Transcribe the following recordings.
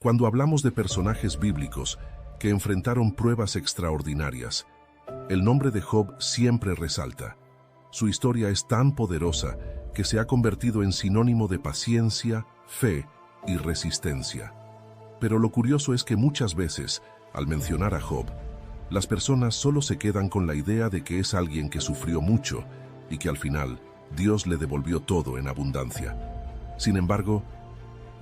Cuando hablamos de personajes bíblicos que enfrentaron pruebas extraordinarias, el nombre de Job siempre resalta. Su historia es tan poderosa que se ha convertido en sinónimo de paciencia, fe y resistencia. Pero lo curioso es que muchas veces, al mencionar a Job, las personas solo se quedan con la idea de que es alguien que sufrió mucho y que al final Dios le devolvió todo en abundancia. Sin embargo,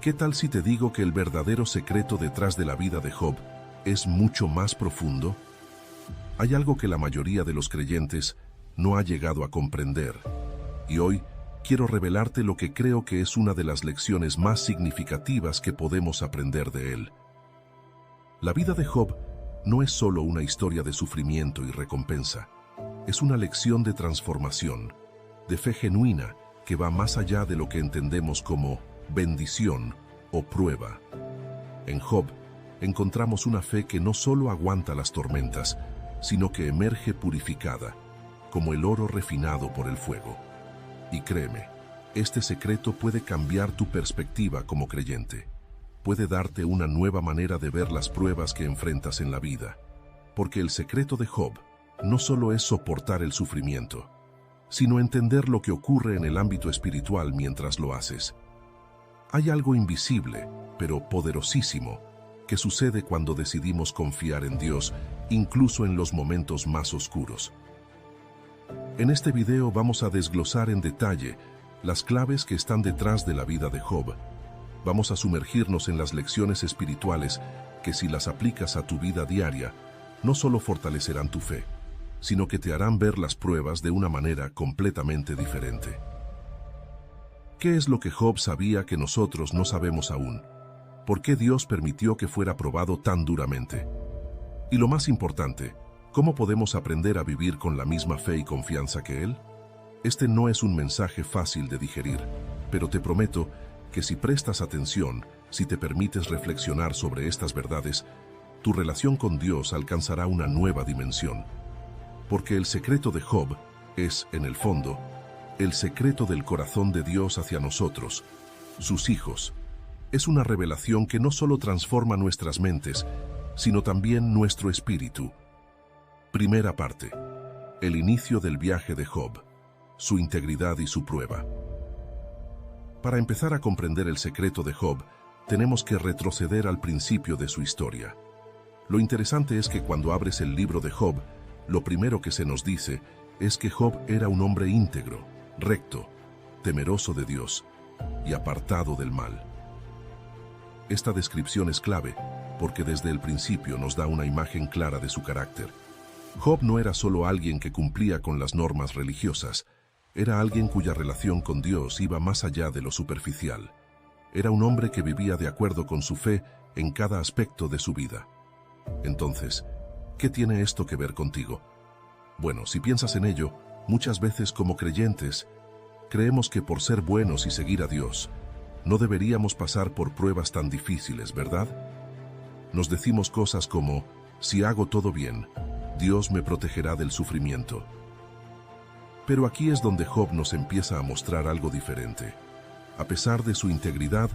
¿qué tal si te digo que el verdadero secreto detrás de la vida de Job es mucho más profundo? Hay algo que la mayoría de los creyentes no ha llegado a comprender, y hoy quiero revelarte lo que creo que es una de las lecciones más significativas que podemos aprender de él. La vida de Job no es solo una historia de sufrimiento y recompensa, es una lección de transformación, de fe genuina que va más allá de lo que entendemos como bendición o prueba. En Job encontramos una fe que no solo aguanta las tormentas, sino que emerge purificada, como el oro refinado por el fuego. Y créeme, este secreto puede cambiar tu perspectiva como creyente. Puede darte una nueva manera de ver las pruebas que enfrentas en la vida. Porque el secreto de Job no solo es soportar el sufrimiento, sino entender lo que ocurre en el ámbito espiritual mientras lo haces. Hay algo invisible, pero poderosísimo, que sucede cuando decidimos confiar en Dios, incluso en los momentos más oscuros. En este video vamos a desglosar en detalle las claves que están detrás de la vida de Job. Vamos a sumergirnos en las lecciones espirituales que, si las aplicas a tu vida diaria, no solo fortalecerán tu fe, sino que te harán ver las pruebas de una manera completamente diferente. ¿Qué es lo que Job sabía que nosotros no sabemos aún? ¿Por qué Dios permitió que fuera probado tan duramente? Y lo más importante, ¿cómo podemos aprender a vivir con la misma fe y confianza que Él? Este no es un mensaje fácil de digerir, pero te prometo que si prestas atención, si te permites reflexionar sobre estas verdades, tu relación con Dios alcanzará una nueva dimensión. Porque el secreto de Job es, en el fondo, el secreto del corazón de Dios hacia nosotros, sus hijos. Es una revelación que no solo transforma nuestras mentes, sino también nuestro espíritu. Primera parte. El inicio del viaje de Job, su integridad y su prueba. Para empezar a comprender el secreto de Job, tenemos que retroceder al principio de su historia. Lo interesante es que cuando abres el libro de Job, lo primero que se nos dice es que Job era un hombre íntegro, recto, temeroso de Dios y apartado del mal. Esta descripción es clave porque desde el principio nos da una imagen clara de su carácter. Job no era solo alguien que cumplía con las normas religiosas, era alguien cuya relación con Dios iba más allá de lo superficial. Era un hombre que vivía de acuerdo con su fe en cada aspecto de su vida. Entonces, ¿qué tiene esto que ver contigo? Bueno, si piensas en ello, muchas veces como creyentes, creemos que por ser buenos y seguir a Dios, no deberíamos pasar por pruebas tan difíciles, ¿verdad? Nos decimos cosas como, si hago todo bien, Dios me protegerá del sufrimiento. Pero aquí es donde Job nos empieza a mostrar algo diferente. A pesar de su integridad,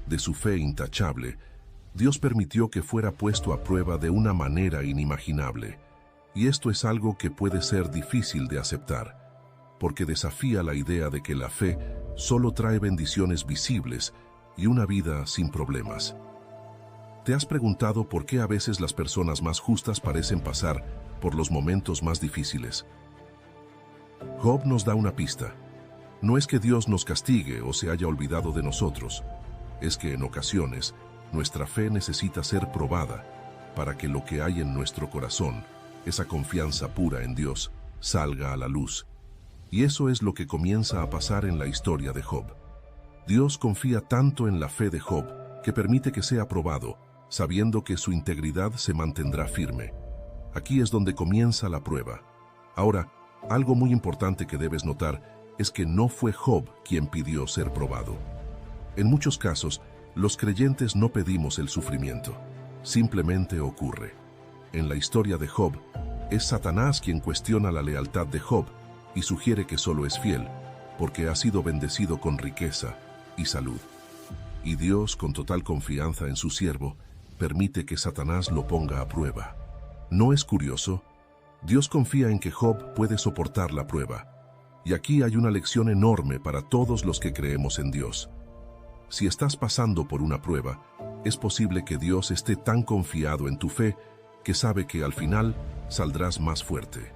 de su fe intachable, Dios permitió que fuera puesto a prueba de una manera inimaginable. Y esto es algo que puede ser difícil de aceptar, porque desafía la idea de que la fe solo trae bendiciones visibles y una vida sin problemas. ¿Te has preguntado por qué a veces las personas más justas parecen pasar por los momentos más difíciles? Job nos da una pista. No es que Dios nos castigue o se haya olvidado de nosotros, es que en ocasiones nuestra fe necesita ser probada para que lo que hay en nuestro corazón, esa confianza pura en Dios, salga a la luz. Y eso es lo que comienza a pasar en la historia de Job. Dios confía tanto en la fe de Job que permite que sea probado, sabiendo que su integridad se mantendrá firme. Aquí es donde comienza la prueba. Ahora, algo muy importante que debes notar es que no fue Job quien pidió ser probado. En muchos casos, los creyentes no pedimos el sufrimiento, simplemente ocurre. En la historia de Job, es Satanás quien cuestiona la lealtad de Job y sugiere que solo es fiel, porque ha sido bendecido con riqueza y salud. Y Dios, con total confianza en su siervo, permite que Satanás lo ponga a prueba. ¿No es curioso? Dios confía en que Job puede soportar la prueba. Y aquí hay una lección enorme para todos los que creemos en Dios. Si estás pasando por una prueba, es posible que Dios esté tan confiado en tu fe que sabe que al final saldrás más fuerte.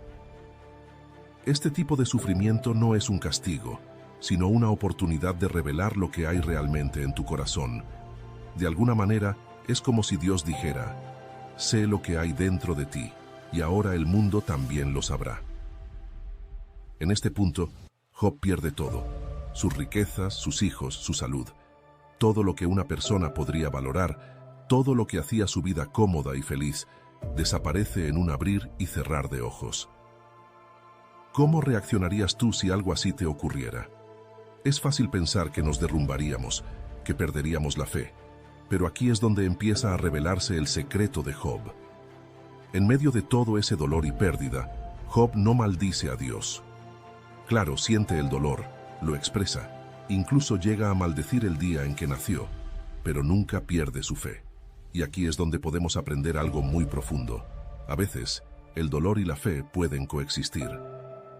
Este tipo de sufrimiento no es un castigo, sino una oportunidad de revelar lo que hay realmente en tu corazón. De alguna manera, es como si Dios dijera: sé lo que hay dentro de ti, y ahora el mundo también lo sabrá. En este punto, Job pierde todo: sus riquezas, sus hijos, su salud. Todo lo que una persona podría valorar, todo lo que hacía su vida cómoda y feliz, desaparece en un abrir y cerrar de ojos. ¿Cómo reaccionarías tú si algo así te ocurriera? Es fácil pensar que nos derrumbaríamos, que perderíamos la fe, pero aquí es donde empieza a revelarse el secreto de Job. En medio de todo ese dolor y pérdida, Job no maldice a Dios. Claro, siente el dolor, lo expresa, incluso llega a maldecir el día en que nació, pero nunca pierde su fe. Y aquí es donde podemos aprender algo muy profundo. A veces, el dolor y la fe pueden coexistir.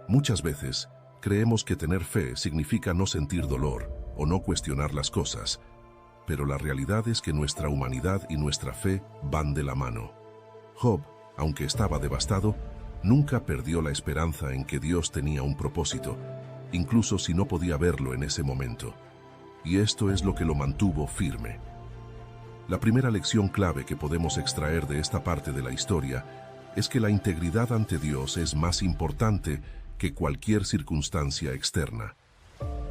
Muchas veces, creemos que tener fe significa no sentir dolor o no cuestionar las cosas, pero la realidad es que nuestra humanidad y nuestra fe van de la mano. Job, aunque estaba devastado, nunca perdió la esperanza en que Dios tenía un propósito, incluso si no podía verlo en ese momento. Y esto es lo que lo mantuvo firme. La primera lección clave que podemos extraer de esta parte de la historia es que la integridad ante Dios es más importante que cualquier circunstancia externa.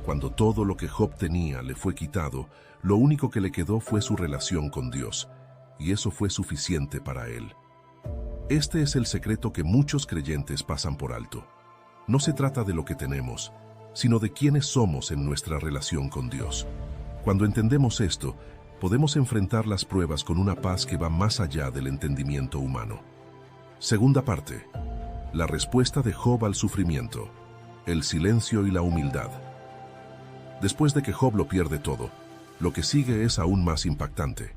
Cuando todo lo que Job tenía le fue quitado, lo único que le quedó fue su relación con Dios, y eso fue suficiente para él. Este es el secreto que muchos creyentes pasan por alto. No se trata de lo que tenemos, sino de quiénes somos en nuestra relación con Dios. Cuando entendemos esto, podemos enfrentar las pruebas con una paz que va más allá del entendimiento humano. Segunda parte. La respuesta de Job al sufrimiento, el silencio y la humildad. Después de que Job lo pierde todo, lo que sigue es aún más impactante.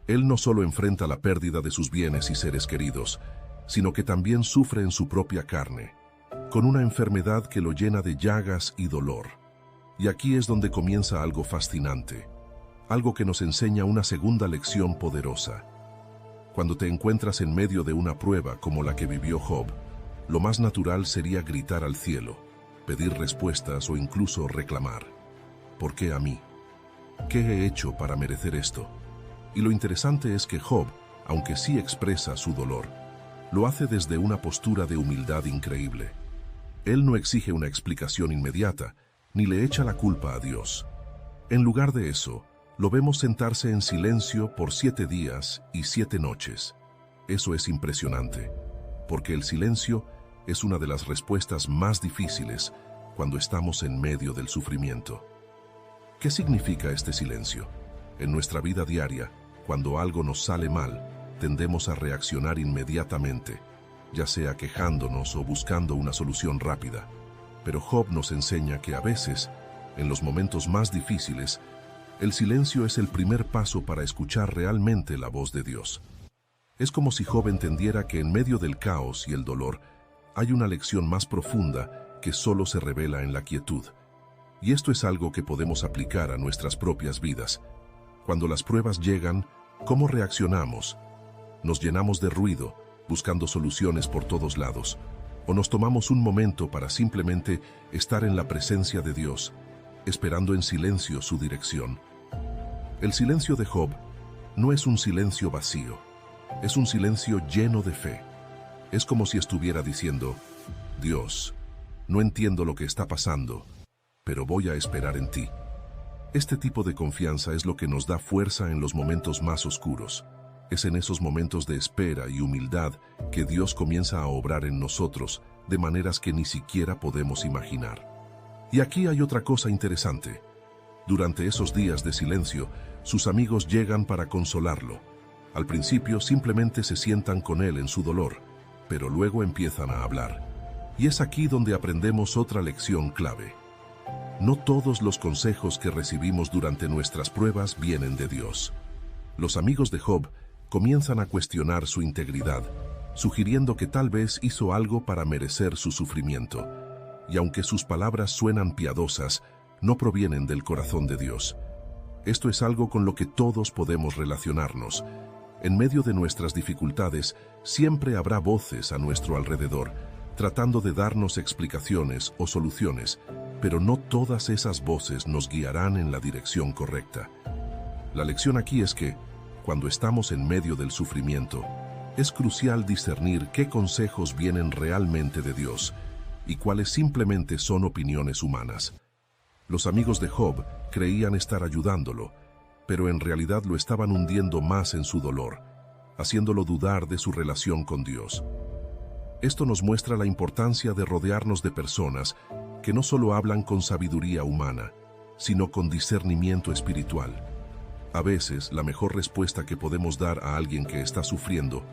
Él no solo enfrenta la pérdida de sus bienes y seres queridos, sino que también sufre en su propia carne, con una enfermedad que lo llena de llagas y dolor. Y aquí es donde comienza algo fascinante, algo que nos enseña una segunda lección poderosa. Cuando te encuentras en medio de una prueba como la que vivió Job, lo más natural sería gritar al cielo, pedir respuestas o incluso reclamar: ¿por qué a mí? ¿Qué he hecho para merecer esto? Y lo interesante es que Job, aunque sí expresa su dolor, lo hace desde una postura de humildad increíble. Él no exige una explicación inmediata, ni le echa la culpa a Dios. En lugar de eso, lo vemos sentarse en silencio por 7 días y 7 noches. Eso es impresionante, porque el silencio es una de las respuestas más difíciles cuando estamos en medio del sufrimiento. ¿Qué significa este silencio? En nuestra vida diaria, cuando algo nos sale mal, tendemos a reaccionar inmediatamente, ya sea quejándonos o buscando una solución rápida. Pero Job nos enseña que a veces, en los momentos más difíciles, el silencio es el primer paso para escuchar realmente la voz de Dios. Es como si Job entendiera que en medio del caos y el dolor hay una lección más profunda que solo se revela en la quietud. Y esto es algo que podemos aplicar a nuestras propias vidas. Cuando las pruebas llegan, ¿cómo reaccionamos? ¿Nos llenamos de ruido, buscando soluciones por todos lados? ¿O nos tomamos un momento para simplemente estar en la presencia de Dios, esperando en silencio su dirección? El silencio de Job no es un silencio vacío, es un silencio lleno de fe. Es como si estuviera diciendo: Dios, no entiendo lo que está pasando, pero voy a esperar en ti. Este tipo de confianza es lo que nos da fuerza en los momentos más oscuros. Es en esos momentos de espera y humildad que Dios comienza a obrar en nosotros de maneras que ni siquiera podemos imaginar. Y aquí hay otra cosa interesante. Durante esos días de silencio, sus amigos llegan para consolarlo. Al principio simplemente se sientan con él en su dolor, pero luego empiezan a hablar. Y es aquí donde aprendemos otra lección clave. No todos los consejos que recibimos durante nuestras pruebas vienen de Dios. Los amigos de Job comienzan a cuestionar su integridad, sugiriendo que tal vez hizo algo para merecer su sufrimiento. Y aunque sus palabras suenan piadosas, no provienen del corazón de Dios. Esto es algo con lo que todos podemos relacionarnos. En medio de nuestras dificultades, siempre habrá voces a nuestro alrededor, tratando de darnos explicaciones o soluciones, pero no todas esas voces nos guiarán en la dirección correcta. La lección aquí es que, cuando estamos en medio del sufrimiento, es crucial discernir qué consejos vienen realmente de Dios y cuáles simplemente son opiniones humanas. Los amigos de Job creían estar ayudándolo, pero en realidad lo estaban hundiendo más en su dolor, haciéndolo dudar de su relación con Dios. Esto nos muestra la importancia de rodearnos de personas que no solo hablan con sabiduría humana, sino con discernimiento espiritual. A veces, la mejor respuesta que podemos dar a alguien que está sufriendo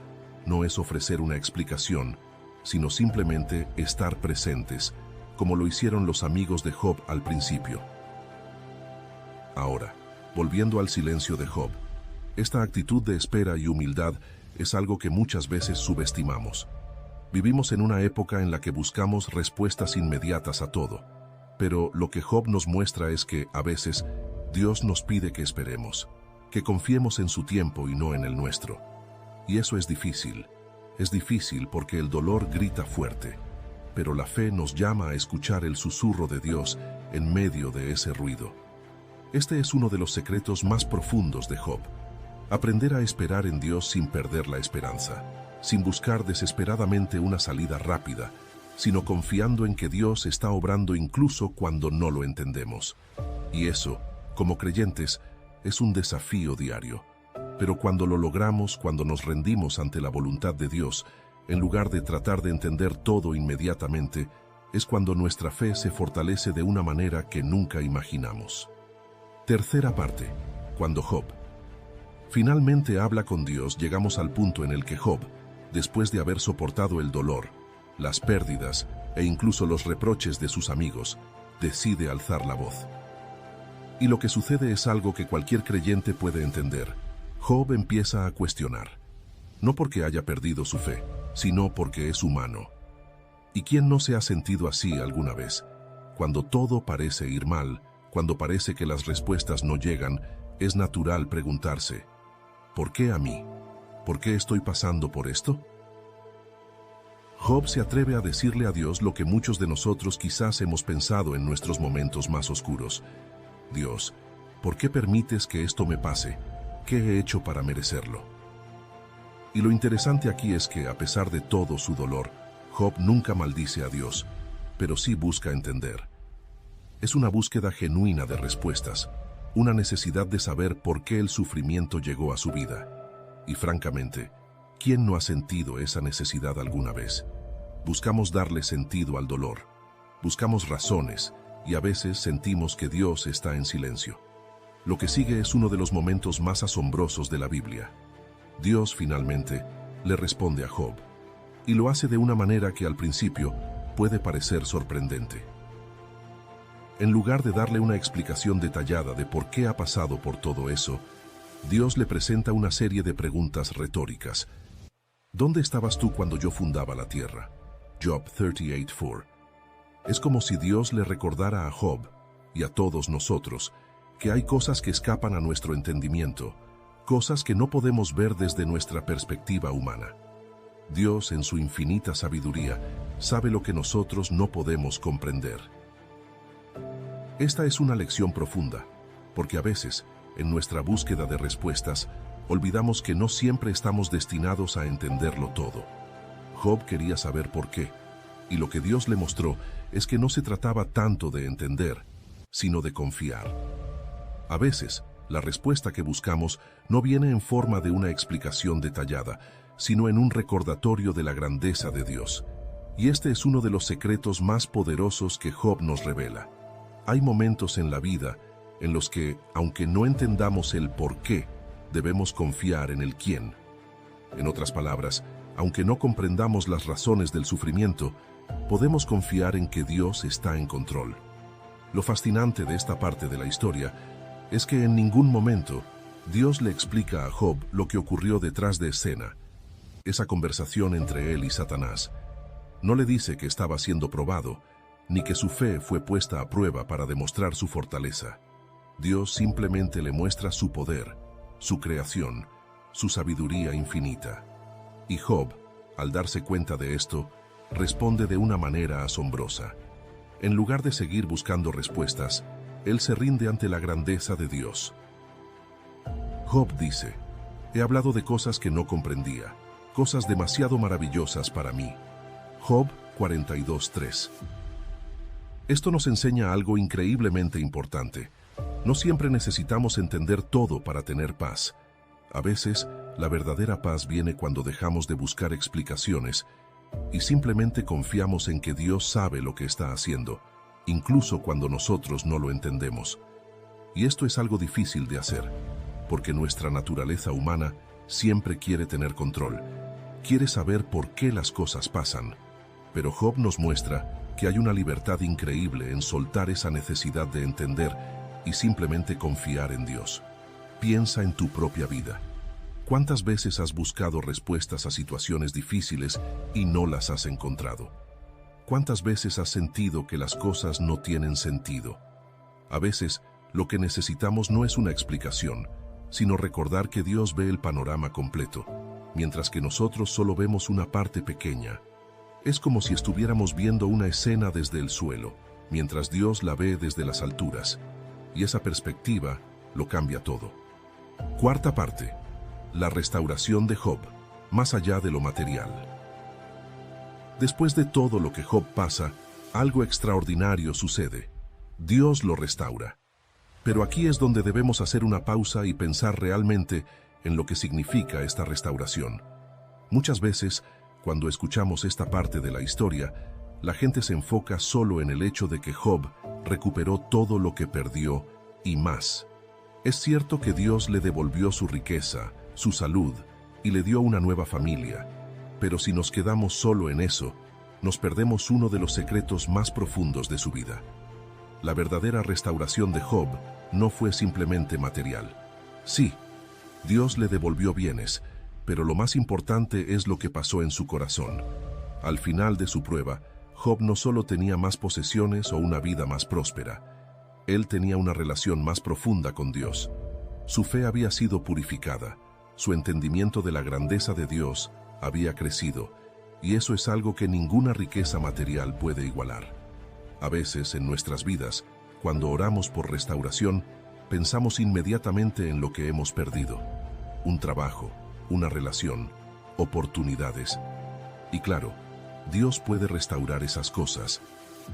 no es ofrecer una explicación, sino simplemente estar presentes, como lo hicieron los amigos de Job al principio. Ahora, volviendo al silencio de Job, esta actitud de espera y humildad es algo que muchas veces subestimamos. Vivimos en una época en la que buscamos respuestas inmediatas a todo, pero lo que Job nos muestra es que, a veces, Dios nos pide que esperemos, que confiemos en su tiempo y no en el nuestro. Y eso es difícil. Es difícil porque el dolor grita fuerte, pero la fe nos llama a escuchar el susurro de Dios en medio de ese ruido. Este es uno de los secretos más profundos de Job. Aprender a esperar en Dios sin perder la esperanza, sin buscar desesperadamente una salida rápida, sino confiando en que Dios está obrando incluso cuando no lo entendemos. Y eso, como creyentes, es un desafío diario. Pero cuando lo logramos, cuando nos rendimos ante la voluntad de Dios, en lugar de tratar de entender todo inmediatamente, es cuando nuestra fe se fortalece de una manera que nunca imaginamos. Tercera parte, cuando Job finalmente habla con Dios, llegamos al punto en el que Job, después de haber soportado el dolor, las pérdidas e incluso los reproches de sus amigos, decide alzar la voz. Y lo que sucede es algo que cualquier creyente puede entender. Job empieza a cuestionar, no porque haya perdido su fe, sino porque es humano. ¿Y quién no se ha sentido así alguna vez? Cuando todo parece ir mal, cuando parece que las respuestas no llegan, es natural preguntarse, ¿por qué a mí? ¿Por qué estoy pasando por esto? Job se atreve a decirle a Dios lo que muchos de nosotros quizás hemos pensado en nuestros momentos más oscuros. Dios, ¿por qué permites que esto me pase? ¿Qué he hecho para merecerlo? Y lo interesante aquí es que, a pesar de todo su dolor, Job nunca maldice a Dios, pero sí busca entender. Es una búsqueda genuina de respuestas, una necesidad de saber por qué el sufrimiento llegó a su vida. Y francamente, ¿quién no ha sentido esa necesidad alguna vez? Buscamos darle sentido al dolor, buscamos razones, y a veces sentimos que Dios está en silencio. Lo que sigue es uno de los momentos más asombrosos de la Biblia. Dios finalmente le responde a Job, y lo hace de una manera que al principio puede parecer sorprendente. En lugar de darle una explicación detallada de por qué ha pasado por todo eso, Dios le presenta una serie de preguntas retóricas. ¿Dónde estabas tú cuando yo fundaba la tierra? Job 38:4. Es como si Dios le recordara a Job, y a todos nosotros, que hay cosas que escapan a nuestro entendimiento, cosas que no podemos ver desde nuestra perspectiva humana. Dios, en su infinita sabiduría, sabe lo que nosotros no podemos comprender. Esta es una lección profunda, porque a veces, en nuestra búsqueda de respuestas, olvidamos que no siempre estamos destinados a entenderlo todo. Job quería saber por qué, y lo que Dios le mostró es que no se trataba tanto de entender, sino de confiar. A veces, la respuesta que buscamos no viene en forma de una explicación detallada, sino en un recordatorio de la grandeza de Dios. Y este es uno de los secretos más poderosos que Job nos revela. Hay momentos en la vida en los que, aunque no entendamos el por qué, debemos confiar en el quién. En otras palabras, aunque no comprendamos las razones del sufrimiento, podemos confiar en que Dios está en control. Lo fascinante de esta parte de la historia es que en ningún momento Dios le explica a Job lo que ocurrió detrás de escena, esa conversación entre él y Satanás. No le dice que estaba siendo probado, ni que su fe fue puesta a prueba para demostrar su fortaleza. Dios simplemente le muestra su poder, su creación, su sabiduría infinita. Y Job, al darse cuenta de esto, responde de una manera asombrosa. En lugar de seguir buscando respuestas, él se rinde ante la grandeza de Dios. Job dice: he hablado de cosas que no comprendía, cosas demasiado maravillosas para mí. Job 42:3. Esto nos enseña algo increíblemente importante. No siempre necesitamos entender todo para tener paz. A veces, la verdadera paz viene cuando dejamos de buscar explicaciones y simplemente confiamos en que Dios sabe lo que está haciendo, incluso cuando nosotros no lo entendemos. Y esto es algo difícil de hacer, porque nuestra naturaleza humana siempre quiere tener control, quiere saber por qué las cosas pasan. Pero Job nos muestra que hay una libertad increíble en soltar esa necesidad de entender y simplemente confiar en Dios. Piensa en tu propia vida. ¿Cuántas veces has buscado respuestas a situaciones difíciles y no las has encontrado? ¿Cuántas veces has sentido que las cosas no tienen sentido? A veces, lo que necesitamos no es una explicación, sino recordar que Dios ve el panorama completo, mientras que nosotros solo vemos una parte pequeña. Es como si estuviéramos viendo una escena desde el suelo, mientras Dios la ve desde las alturas, y esa perspectiva lo cambia todo. Cuarta parte: la restauración de Job, más allá de lo material. Después de todo lo que Job pasa, algo extraordinario sucede. Dios lo restaura. Pero aquí es donde debemos hacer una pausa y pensar realmente en lo que significa esta restauración. Muchas veces, cuando escuchamos esta parte de la historia, la gente se enfoca solo en el hecho de que Job recuperó todo lo que perdió y más. Es cierto que Dios le devolvió su riqueza, su salud, y le dio una nueva familia. Pero si nos quedamos solo en eso, nos perdemos uno de los secretos más profundos de su vida. La verdadera restauración de Job no fue simplemente material. Sí, Dios le devolvió bienes, pero lo más importante es lo que pasó en su corazón. Al final de su prueba, Job no solo tenía más posesiones o una vida más próspera, él tenía una relación más profunda con Dios. Su fe había sido purificada, su entendimiento de la grandeza de Dios había crecido, y eso es algo que ninguna riqueza material puede igualar. A veces en nuestras vidas, cuando oramos por restauración, pensamos inmediatamente en lo que hemos perdido: un trabajo, una relación, oportunidades. Y claro, Dios puede restaurar esas cosas,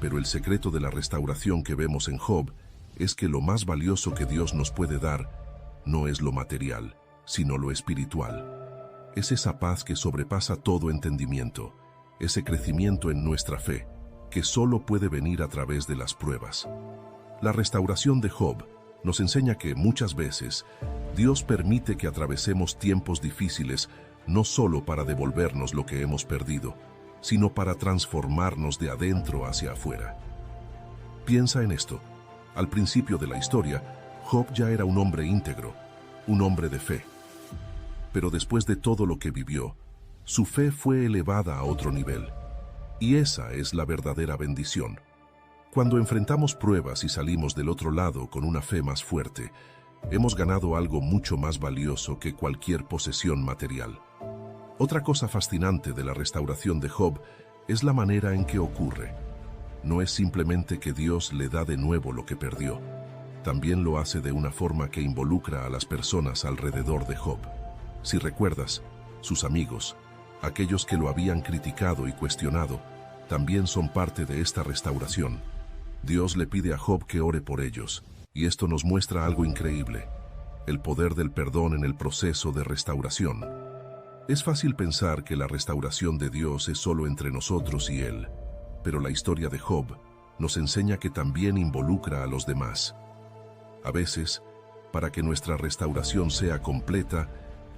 pero el secreto de la restauración que vemos en Job es que lo más valioso que Dios nos puede dar no es lo material, sino lo espiritual. Es esa paz que sobrepasa todo entendimiento, ese crecimiento en nuestra fe, que solo puede venir a través de las pruebas. La restauración de Job nos enseña que muchas veces Dios permite que atravesemos tiempos difíciles no solo para devolvernos lo que hemos perdido, sino para transformarnos de adentro hacia afuera. Piensa en esto. Al principio de la historia, Job ya era un hombre íntegro, un hombre de fe. Pero después de todo lo que vivió, su fe fue elevada a otro nivel. Y esa es la verdadera bendición. Cuando enfrentamos pruebas y salimos del otro lado con una fe más fuerte, hemos ganado algo mucho más valioso que cualquier posesión material. Otra cosa fascinante de la restauración de Job es la manera en que ocurre. No es simplemente que Dios le da de nuevo lo que perdió. También lo hace de una forma que involucra a las personas alrededor de Job. Si recuerdas, sus amigos, aquellos que lo habían criticado y cuestionado, también son parte de esta restauración. Dios le pide a Job que ore por ellos, y esto nos muestra algo increíble: el poder del perdón en el proceso de restauración. Es fácil pensar que la restauración de Dios es solo entre nosotros y Él, pero la historia de Job nos enseña que también involucra a los demás. A veces, para que nuestra restauración sea completa,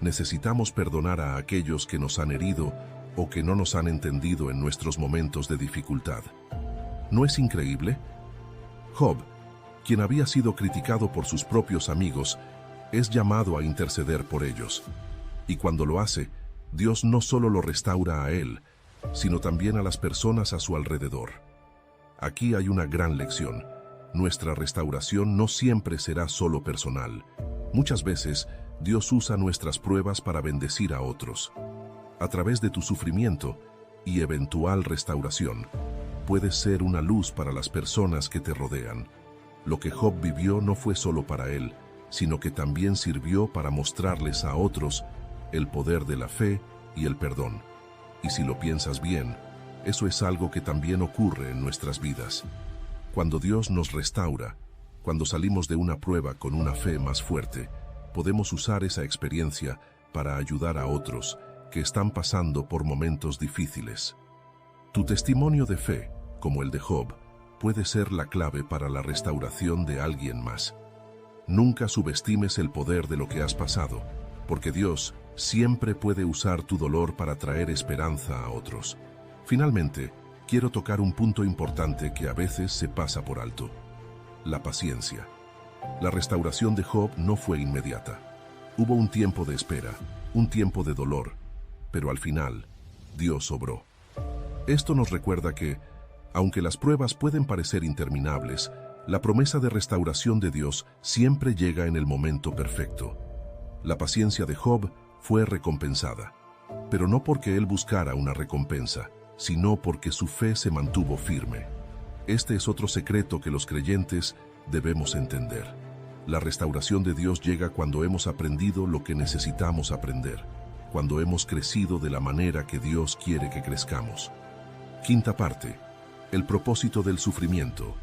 necesitamos perdonar a aquellos que nos han herido o que no nos han entendido en nuestros momentos de dificultad. ¿No es increíble? Job, quien había sido criticado por sus propios amigos, es llamado a interceder por ellos. Y cuando lo hace, Dios no solo lo restaura a él, sino también a las personas a su alrededor. Aquí hay una gran lección. Nuestra restauración no siempre será solo personal. Muchas veces, Dios usa nuestras pruebas para bendecir a otros. A través de tu sufrimiento y eventual restauración, puedes ser una luz para las personas que te rodean. Lo que Job vivió no fue solo para él, sino que también sirvió para mostrarles a otros el poder de la fe y el perdón. Y si lo piensas bien, eso es algo que también ocurre en nuestras vidas. Cuando Dios nos restaura, cuando salimos de una prueba con una fe más fuerte, podemos usar esa experiencia para ayudar a otros que están pasando por momentos difíciles. Tu testimonio de fe, como el de Job, puede ser la clave para la restauración de alguien más. Nunca subestimes el poder de lo que has pasado, porque Dios siempre puede usar tu dolor para traer esperanza a otros. Finalmente, quiero tocar un punto importante que a veces se pasa por alto: la paciencia. La restauración de Job no fue inmediata. Hubo un tiempo de espera, un tiempo de dolor, pero al final, Dios obró. Esto nos recuerda que, aunque las pruebas pueden parecer interminables, la promesa de restauración de Dios siempre llega en el momento perfecto. La paciencia de Job fue recompensada, pero no porque él buscara una recompensa, sino porque su fe se mantuvo firme. Este es otro secreto que los creyentes debemos entender. La restauración de Dios llega cuando hemos aprendido lo que necesitamos aprender, cuando hemos crecido de la manera que Dios quiere que crezcamos. Quinta parte: el propósito del sufrimiento: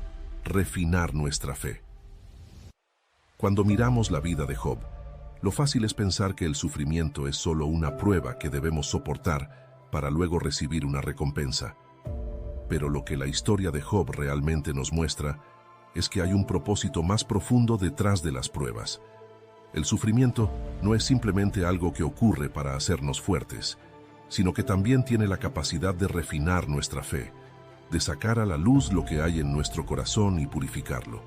refinar nuestra fe. Cuando miramos la vida de Job, lo fácil es pensar que el sufrimiento es solo una prueba que debemos soportar para luego recibir una recompensa. Pero lo que la historia de Job realmente nos muestra es que hay un propósito más profundo detrás de las pruebas. El sufrimiento no es simplemente algo que ocurre para hacernos fuertes, sino que también tiene la capacidad de refinar nuestra fe, de sacar a la luz lo que hay en nuestro corazón y purificarlo.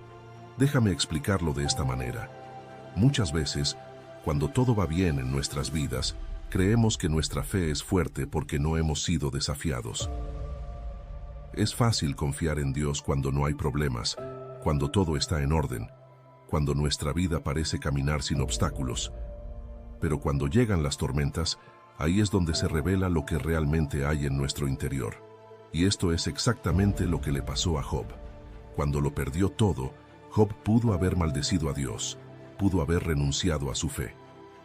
Déjame explicarlo de esta manera. Muchas veces, cuando todo va bien en nuestras vidas, creemos que nuestra fe es fuerte porque no hemos sido desafiados. Es fácil confiar en Dios cuando no hay problemas, cuando todo está en orden, cuando nuestra vida parece caminar sin obstáculos. Pero cuando llegan las tormentas, ahí es donde se revela lo que realmente hay en nuestro interior. Y esto es exactamente lo que le pasó a Job. Cuando lo perdió todo, Job pudo haber maldecido a Dios, pudo haber renunciado a su fe.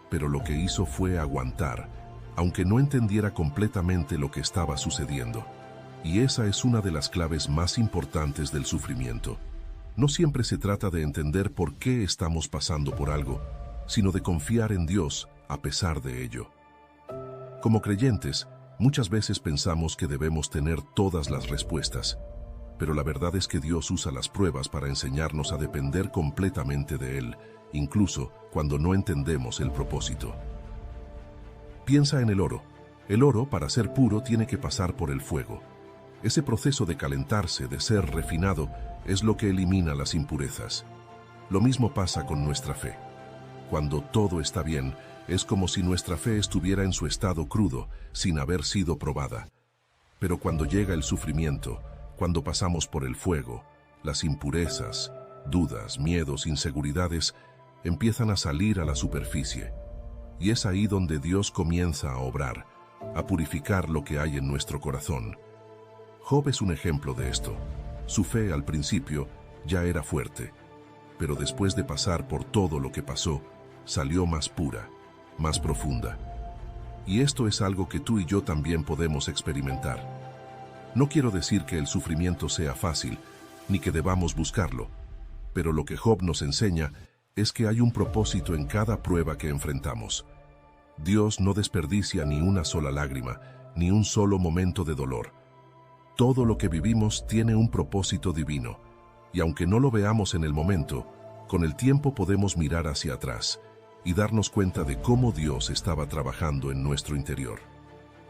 Pero lo que hizo fue aguantar, aunque no entendiera completamente lo que estaba sucediendo. Y esa es una de las claves más importantes del sufrimiento. No siempre se trata de entender por qué estamos pasando por algo, sino de confiar en Dios a pesar de ello. Como creyentes, muchas veces pensamos que debemos tener todas las respuestas, pero la verdad es que Dios usa las pruebas para enseñarnos a depender completamente de Él, incluso cuando no entendemos el propósito. Piensa en el oro. El oro, para ser puro, tiene que pasar por el fuego. Ese proceso de calentarse, de ser refinado, es lo que elimina las impurezas. Lo mismo pasa con nuestra fe. Cuando todo está bien, es como si nuestra fe estuviera en su estado crudo, sin haber sido probada. Pero cuando llega el sufrimiento, cuando pasamos por el fuego, las impurezas, dudas, miedos, inseguridades, empiezan a salir a la superficie. Y es ahí donde Dios comienza a obrar, a purificar lo que hay en nuestro corazón. Job es un ejemplo de esto. Su fe al principio ya era fuerte, pero después de pasar por todo lo que pasó, salió más pura, más profunda. Y esto es algo que tú y yo también podemos experimentar. No quiero decir que el sufrimiento sea fácil, ni que debamos buscarlo, pero lo que Job nos enseña es que hay un propósito en cada prueba que enfrentamos. Dios no desperdicia ni una sola lágrima, ni un solo momento de dolor. Todo lo que vivimos tiene un propósito divino, y aunque no lo veamos en el momento, con el tiempo podemos mirar hacia atrás y darnos cuenta de cómo Dios estaba trabajando en nuestro interior.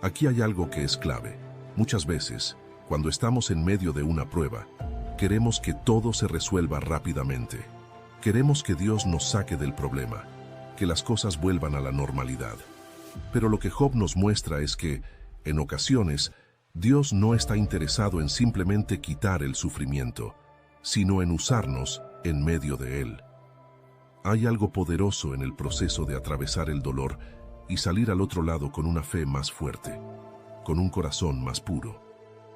Aquí hay algo que es clave. Muchas veces, cuando estamos en medio de una prueba, Queremos que todo se resuelva rápidamente. Queremos que Dios nos saque del problema, que las cosas vuelvan a la normalidad. Pero lo que Job nos muestra es que, en ocasiones, Dios no está interesado en simplemente quitar el sufrimiento, sino en usarnos en medio de él. Hay algo poderoso en el proceso de atravesar el dolor y salir al otro lado con una fe más fuerte, con un corazón más puro.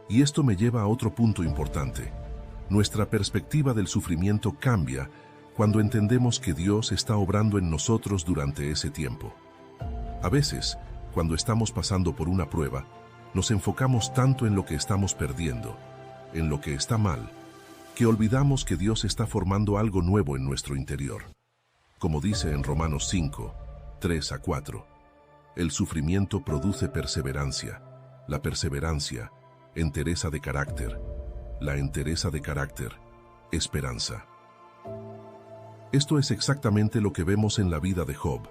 Y esto me lleva a otro punto importante. Nuestra perspectiva del sufrimiento cambia cuando entendemos que Dios está obrando en nosotros durante ese tiempo. A veces, cuando estamos pasando por una prueba, nos enfocamos tanto en lo que estamos perdiendo, en lo que está mal, que olvidamos que Dios está formando algo nuevo en nuestro interior. Como dice en Romanos 5, 3-4, el sufrimiento produce perseverancia, la perseverancia, entereza de carácter, la entereza de carácter, esperanza. Esto es exactamente lo que vemos en la vida de Job.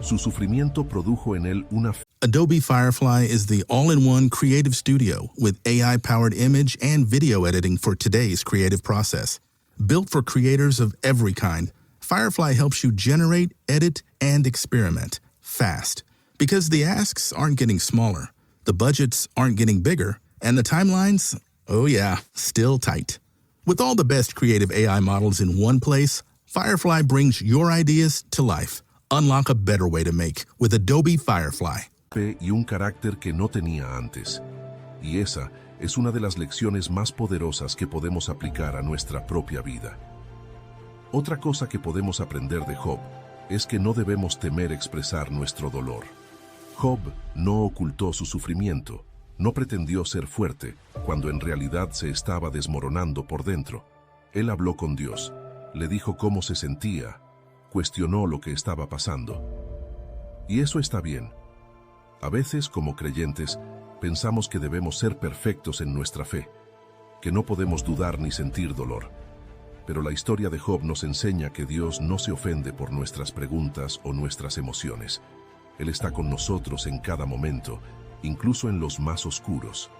Su sufrimiento produjo en él una fe. Adobe Firefly is the all-in-one creative studio with AI-powered image and video editing for today's creative process. Built for creators of every kind, Firefly helps you generate, edit, and experiment fast. Because the asks aren't getting smaller, the budgets aren't getting bigger, and the timelines, oh yeah, still tight. With all the best creative AI models in one place, Firefly brings your ideas to life. Unlock a better way to make with Adobe Firefly. Y un carácter que no tenía antes. Y esa es una de las lecciones más poderosas que podemos aplicar a nuestra propia vida. Otra cosa que podemos aprender de Job es que no debemos temer expresar nuestro dolor. Job no ocultó su sufrimiento, no pretendió ser fuerte cuando en realidad se estaba desmoronando por dentro. Él habló con Dios, le dijo cómo se sentía, cuestionó lo que estaba pasando. Y eso está bien. A veces, como creyentes, pensamos que debemos ser perfectos en nuestra fe, que no podemos dudar ni sentir dolor. Pero la historia de Job nos enseña que Dios no se ofende por nuestras preguntas o nuestras emociones. Él está con nosotros en cada momento, incluso en los más oscuros.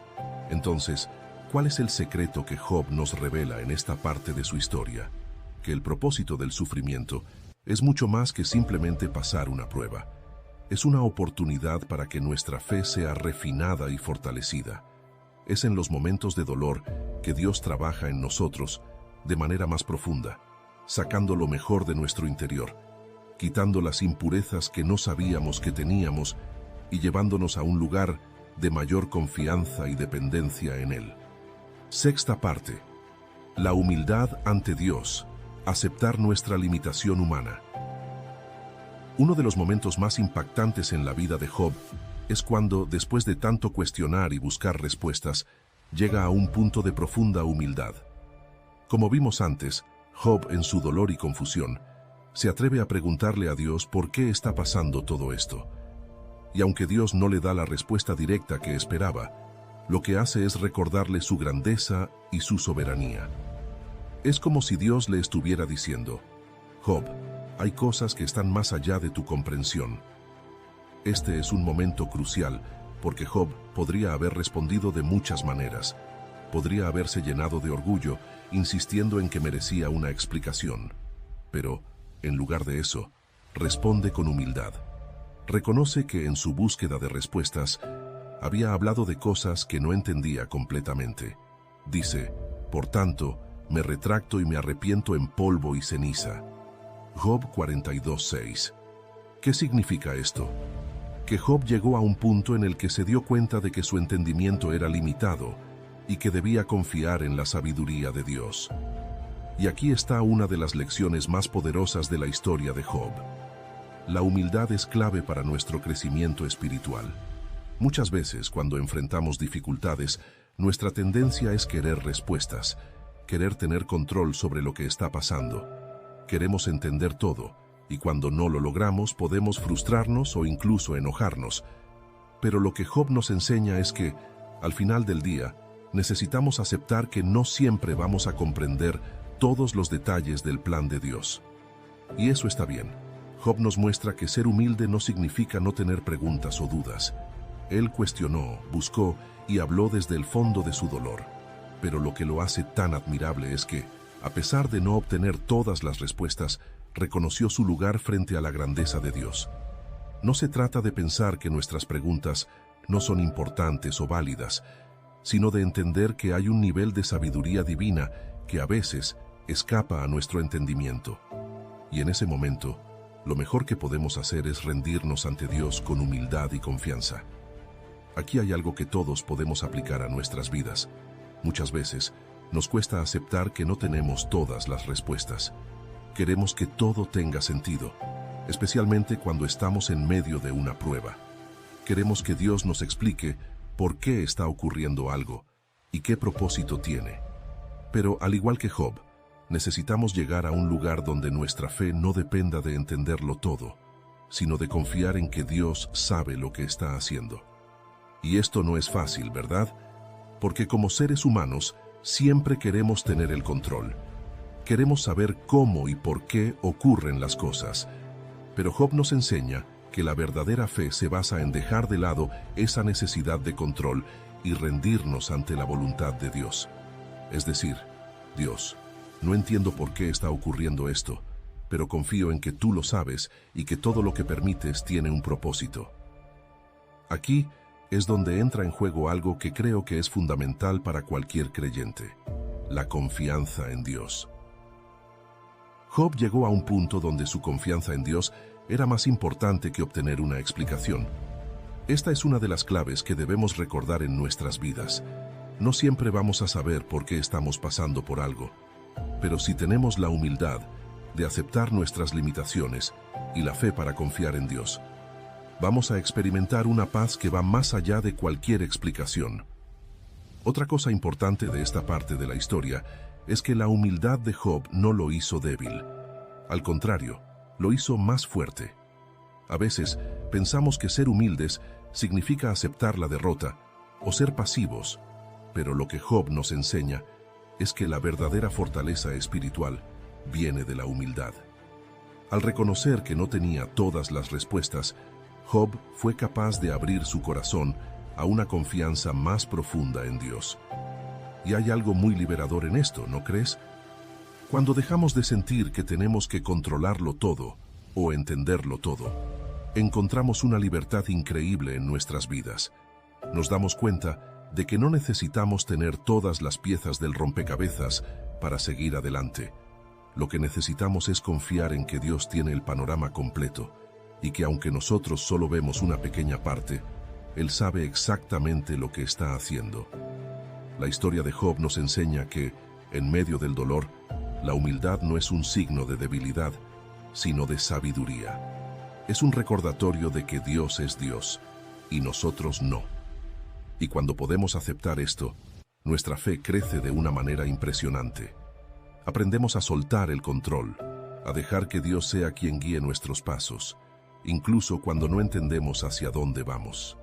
Entonces, ¿cuál es el secreto que Job nos revela en esta parte de su historia? Que el propósito del sufrimiento es mucho más que simplemente pasar una prueba. Es una oportunidad para que nuestra fe sea refinada y fortalecida. Es en los momentos de dolor que Dios trabaja en nosotros de manera más profunda, sacando lo mejor de nuestro interior, quitando las impurezas que no sabíamos que teníamos y llevándonos a un lugar de mayor confianza y dependencia en Él. Sexta parte. La humildad ante Dios. Aceptar nuestra limitación humana. Uno de los momentos más impactantes en la vida de Job es cuando, después de tanto cuestionar y buscar respuestas, llega a un punto de profunda humildad. Como vimos antes, Job, en su dolor y confusión, se atreve a preguntarle a Dios por qué está pasando todo esto. Y aunque Dios no le da la respuesta directa que esperaba, lo que hace es recordarle su grandeza y su soberanía. Es como si Dios le estuviera diciendo: Job, hay cosas que están más allá de tu comprensión. Este es un momento crucial, porque Job podría haber respondido de muchas maneras. Podría haberse llenado de orgullo, insistiendo en que merecía una explicación. Pero, en lugar de eso, responde con humildad. Reconoce que en su búsqueda de respuestas, había hablado de cosas que no entendía completamente. Dice: por tanto, me retracto y me arrepiento en polvo y ceniza. Job 42:6. ¿Qué significa esto? Que Job llegó a un punto en el que se dio cuenta de que su entendimiento era limitado y que debía confiar en la sabiduría de Dios. Y aquí está una de las lecciones más poderosas de la historia de Job. La humildad es clave para nuestro crecimiento espiritual. Muchas veces, cuando enfrentamos dificultades, nuestra tendencia es querer respuestas, querer tener control sobre lo que está pasando. Queremos entender todo, y cuando no lo logramos podemos frustrarnos o incluso enojarnos. Pero lo que Job nos enseña es que, al final del día, necesitamos aceptar que no siempre vamos a comprender todos los detalles del plan de Dios. Y eso está bien. Job nos muestra que ser humilde no significa no tener preguntas o dudas. Él cuestionó, buscó y habló desde el fondo de su dolor. Pero lo que lo hace tan admirable es que, a pesar de no obtener todas las respuestas, reconoció su lugar frente a la grandeza de Dios. No se trata de pensar que nuestras preguntas no son importantes o válidas, sino de entender que hay un nivel de sabiduría divina que a veces escapa a nuestro entendimiento. Y en ese momento, lo mejor que podemos hacer es rendirnos ante Dios con humildad y confianza. Aquí hay algo que todos podemos aplicar a nuestras vidas. Muchas veces nos cuesta aceptar que no tenemos todas las respuestas. Queremos que todo tenga sentido, especialmente cuando estamos en medio de una prueba. Queremos que Dios nos explique por qué está ocurriendo algo y qué propósito tiene. Pero al igual que Job, necesitamos llegar a un lugar donde nuestra fe no dependa de entenderlo todo, sino de confiar en que Dios sabe lo que está haciendo. Y esto no es fácil, ¿verdad? Porque como seres humanos, siempre queremos tener el control. Queremos saber cómo y por qué ocurren las cosas. Pero Job nos enseña que la verdadera fe se basa en dejar de lado esa necesidad de control y rendirnos ante la voluntad de Dios. Es decir, Dios, no entiendo por qué está ocurriendo esto, pero confío en que tú lo sabes y que todo lo que permites tiene un propósito. Aquí es donde entra en juego algo que creo que es fundamental para cualquier creyente: la confianza en Dios. Job llegó a un punto donde su confianza en Dios era más importante que obtener una explicación. Esta es una de las claves que debemos recordar en nuestras vidas. No siempre vamos a saber por qué estamos pasando por algo, pero si tenemos la humildad de aceptar nuestras limitaciones y la fe para confiar en Dios, vamos a experimentar una paz que va más allá de cualquier explicación. Otra cosa importante de esta parte de la historia es que la humildad de Job no lo hizo débil. Al contrario, lo hizo más fuerte. A veces pensamos que ser humildes significa aceptar la derrota o ser pasivos, pero lo que Job nos enseña es que la verdadera fortaleza espiritual viene de la humildad. Al reconocer que no tenía todas las respuestas, Job fue capaz de abrir su corazón a una confianza más profunda en Dios. Y hay algo muy liberador en esto, ¿no crees? Cuando dejamos de sentir que tenemos que controlarlo todo o entenderlo todo, encontramos una libertad increíble en nuestras vidas. Nos damos cuenta de que no necesitamos tener todas las piezas del rompecabezas para seguir adelante. Lo que necesitamos es confiar en que Dios tiene el panorama completo y que aunque nosotros solo vemos una pequeña parte, Él sabe exactamente lo que está haciendo. La historia de Job nos enseña que, en medio del dolor, la humildad no es un signo de debilidad, sino de sabiduría. Es un recordatorio de que Dios es Dios y nosotros no. Y cuando podemos aceptar esto, nuestra fe crece de una manera impresionante. Aprendemos a soltar el control, a dejar que Dios sea quien guíe nuestros pasos, incluso cuando no entendemos hacia dónde vamos.